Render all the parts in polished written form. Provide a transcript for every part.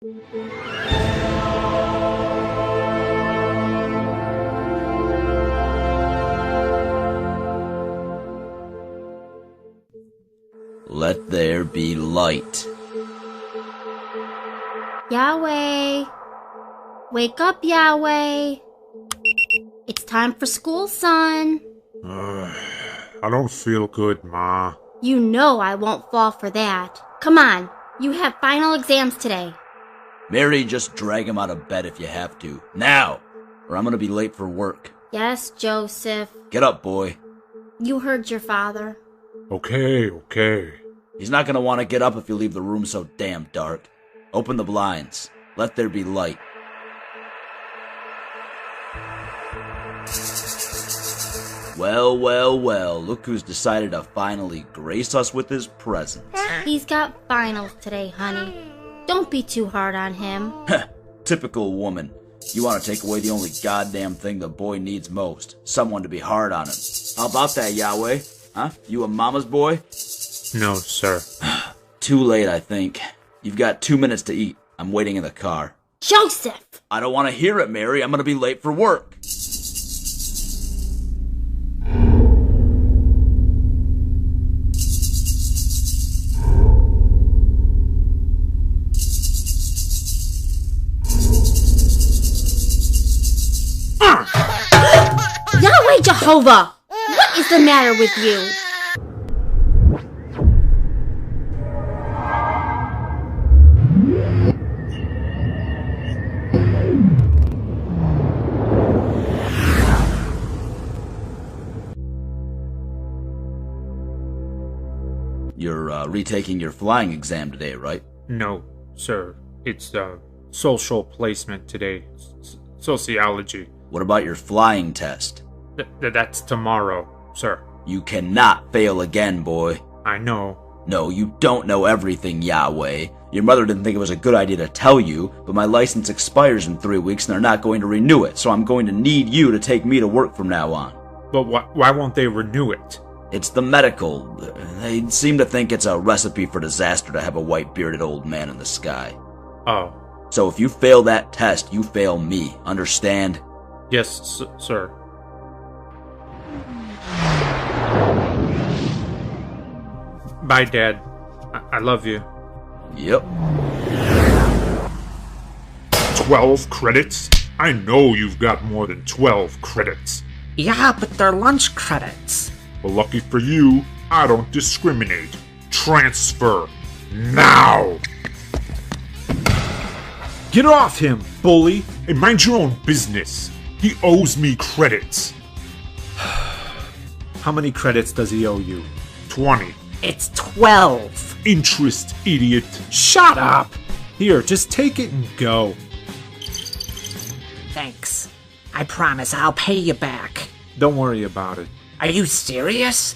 Let there be light. Yahweh! Wake up, Yahweh! It's time for school, son. I don't feel good, Ma. You know I won't fall for that. Come on, you have final exams today. Mary, just drag him out of bed if you have to. Now! Or I'm gonna be late for work. Yes, Joseph. Get up, boy. You heard your father. Okay. He's not gonna want to get up if you leave the room so damn dark. Open the blinds. Let there be light. Well, look who's decided to finally grace us with his presence. He's got finals today, honey. Don't be too hard on him. Typical woman. You want to take away the only goddamn thing the boy needs most. Someone to be hard on him. How about that, Yahweh? Huh? You a mama's boy? No, sir. Too late, I think. You've got 2 minutes to eat. I'm waiting in the car. Joseph! I don't want to hear it, Mary. I'm gonna be late for work. Yahweh Jehovah! What is the matter with you? You're retaking your flying exam today, right? No, sir. It's social placement today. Sociology. What about your flying test? That's tomorrow, sir. You cannot fail again, boy. I know. No, you don't know everything, Yahweh. Your mother didn't think it was a good idea to tell you, but my license expires in 3 weeks and they're not going to renew it, so I'm going to need you to take me to work from now on. But why won't they renew it? It's the medical. They seem to think it's a recipe for disaster to have a white-bearded old man in the sky. Oh. So if you fail that test, you fail me. Understand? Yes, sir. Bye, Dad. I love you. Yep. 12 credits? I know you've got more than 12 credits. Yeah, but they're lunch credits. Well, lucky for you, I don't discriminate. Transfer. Now! Get off him, bully! And mind your own business. He owes me credits. How many credits does he owe you? 20. It's 12. Interest, idiot. Shut up! Here, just take it and go. Thanks. I promise I'll pay you back. Don't worry about it. Are you serious?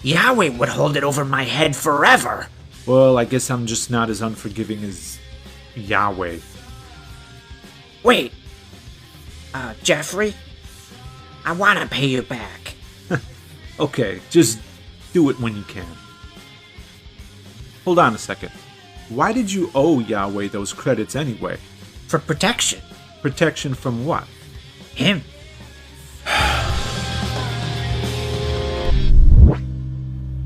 Yahweh would hold it over my head forever. Well, I guess I'm just not as unforgiving as Yahweh. Wait. Jeffrey? I want to pay you back. Okay, just do it when you can. Hold on a second. Why did you owe Yahweh those credits anyway? For protection. Protection from what? Him.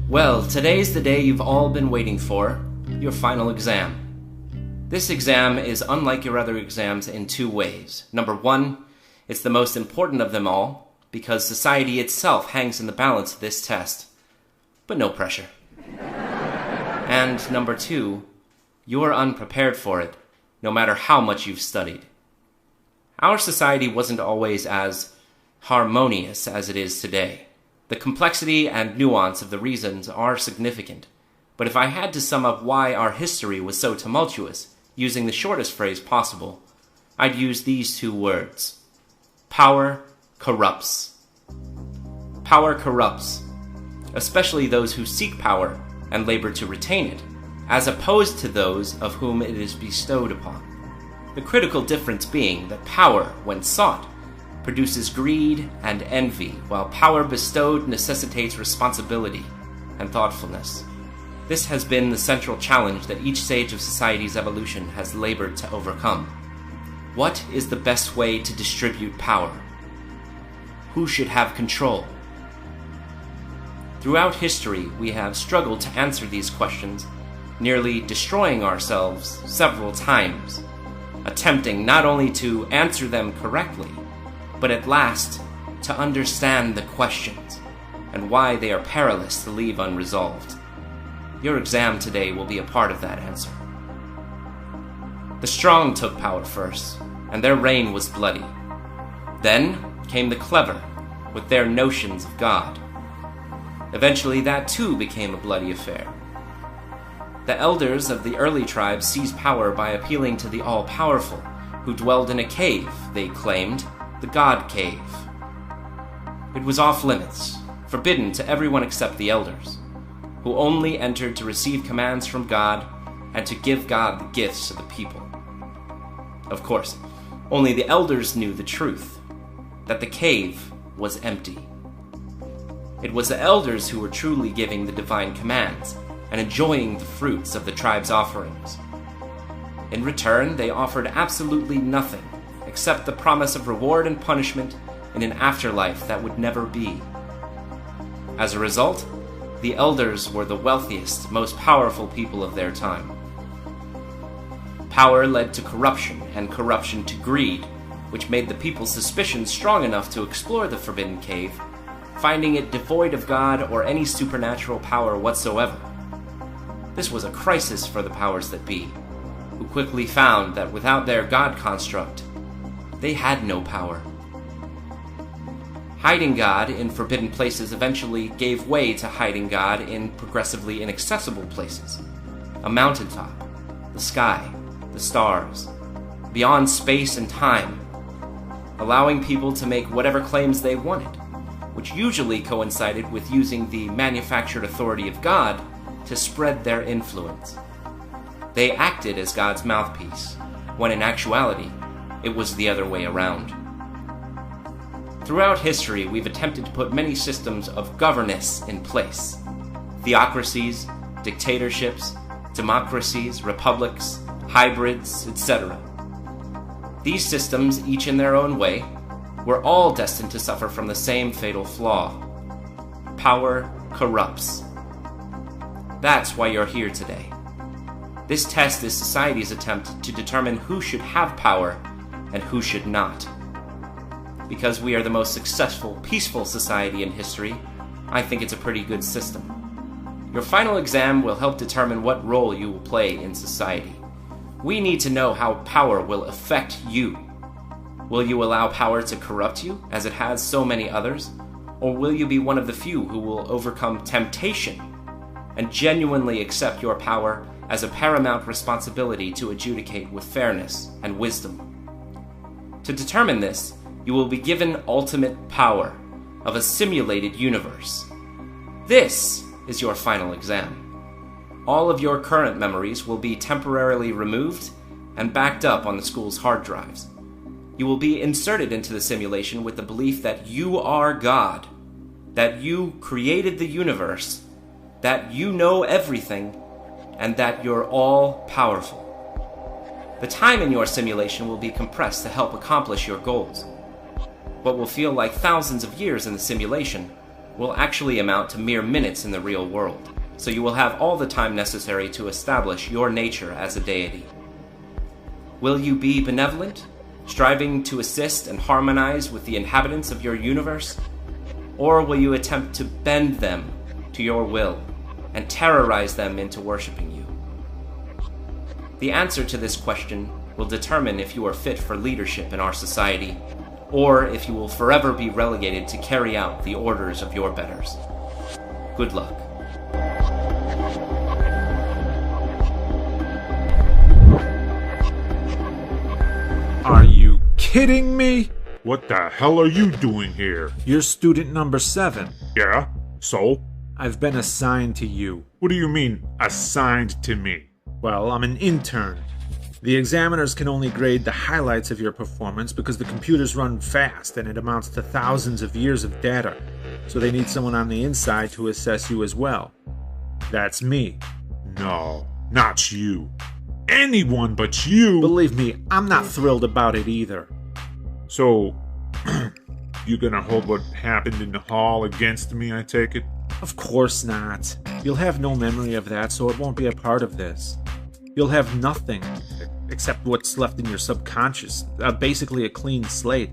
Well, today's the day you've all been waiting for, your final exam. This exam is unlike your other exams in 2 ways. Number 1, it's the most important of them all, because society itself hangs in the balance of this test. But no pressure. And number 2, you're unprepared for it, no matter how much you've studied. Our society wasn't always as harmonious as it is today. The complexity and nuance of the reasons are significant. But if I had to sum up why our history was so tumultuous, using the shortest phrase possible, I'd use these 2 words. Power corrupts. Power corrupts, especially those who seek power and labor to retain it, as opposed to those of whom it is bestowed upon. The critical difference being that power, when sought, produces greed and envy, while power bestowed necessitates responsibility and thoughtfulness. This has been the central challenge that each stage of society's evolution has labored to overcome. What is the best way to distribute power? Who should have control? Throughout history, we have struggled to answer these questions, nearly destroying ourselves several times, attempting not only to answer them correctly, but at last to understand the questions and why they are perilous to leave unresolved. Your exam today will be a part of that answer. The strong took power first, and their reign was bloody. Then came the clever, with their notions of God. Eventually, that too became a bloody affair. The elders of the early tribes seized power by appealing to the all-powerful, who dwelled in a cave, they claimed, the God Cave. It was off-limits, forbidden to everyone except the elders, who only entered to receive commands from God and to give God the gifts to the people. Of course, only the elders knew the truth, that the cave was empty. It was the elders who were truly giving the divine commands and enjoying the fruits of the tribe's offerings. In return, they offered absolutely nothing except the promise of reward and punishment in an afterlife that would never be. As a result, the elders were the wealthiest, most powerful people of their time. Power led to corruption, and corruption to greed, which made the people's suspicions strong enough to explore the forbidden cave, finding it devoid of God or any supernatural power whatsoever. This was a crisis for the powers that be, who quickly found that without their God construct, they had no power. Hiding God in forbidden places eventually gave way to hiding God in progressively inaccessible places. A mountaintop, the sky, the stars, beyond space and time, allowing people to make whatever claims they wanted, which usually coincided with using the manufactured authority of God to spread their influence. They acted as God's mouthpiece, when in actuality, it was the other way around. Throughout history, we've attempted to put many systems of governance in place. Theocracies, dictatorships, democracies, republics, hybrids, etc. These systems, each in their own way, were all destined to suffer from the same fatal flaw. Power corrupts. That's why you're here today. This test is society's attempt to determine who should have power and who should not. Because we are the most successful, peaceful society in history, I think it's a pretty good system. Your final exam will help determine what role you will play in society. We need to know how power will affect you. Will you allow power to corrupt you, as it has so many others? Or will you be one of the few who will overcome temptation and genuinely accept your power as a paramount responsibility to adjudicate with fairness and wisdom? To determine this, you will be given ultimate power of a simulated universe. This is your final exam. All of your current memories will be temporarily removed and backed up on the school's hard drives. You will be inserted into the simulation with the belief that you are God, that you created the universe, that you know everything, and that you're all powerful. The time in your simulation will be compressed to help accomplish your goals. What will feel like thousands of years in the simulation will actually amount to mere minutes in the real world, so you will have all the time necessary to establish your nature as a deity. Will you be benevolent, striving to assist and harmonize with the inhabitants of your universe? Or will you attempt to bend them to your will and terrorize them into worshiping you? The answer to this question will determine if you are fit for leadership in our society, or if you will forever be relegated to carry out the orders of your betters. Good luck. Are you kidding me? What the hell are you doing here? You're student number 7. Yeah? So? I've been assigned to you. What do you mean, assigned to me? Well, I'm an intern. The examiners can only grade the highlights of your performance because the computers run fast and it amounts to thousands of years of data. So they need someone on the inside to assess you as well. That's me. no, not you. Anyone but you! Believe me, I'm not thrilled about it either. So, you gonna hold what happened in the hall against me, I take it? Of course not. You'll have no memory of that, so it won't be a part of this. You'll have nothing, except what's left in your subconscious, basically a clean slate.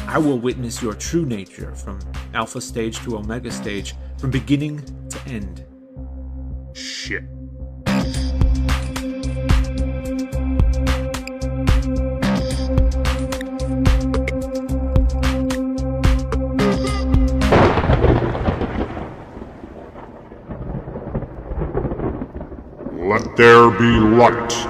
I will witness your true nature, from alpha stage to omega stage, from beginning to end. Shit. Let there be light.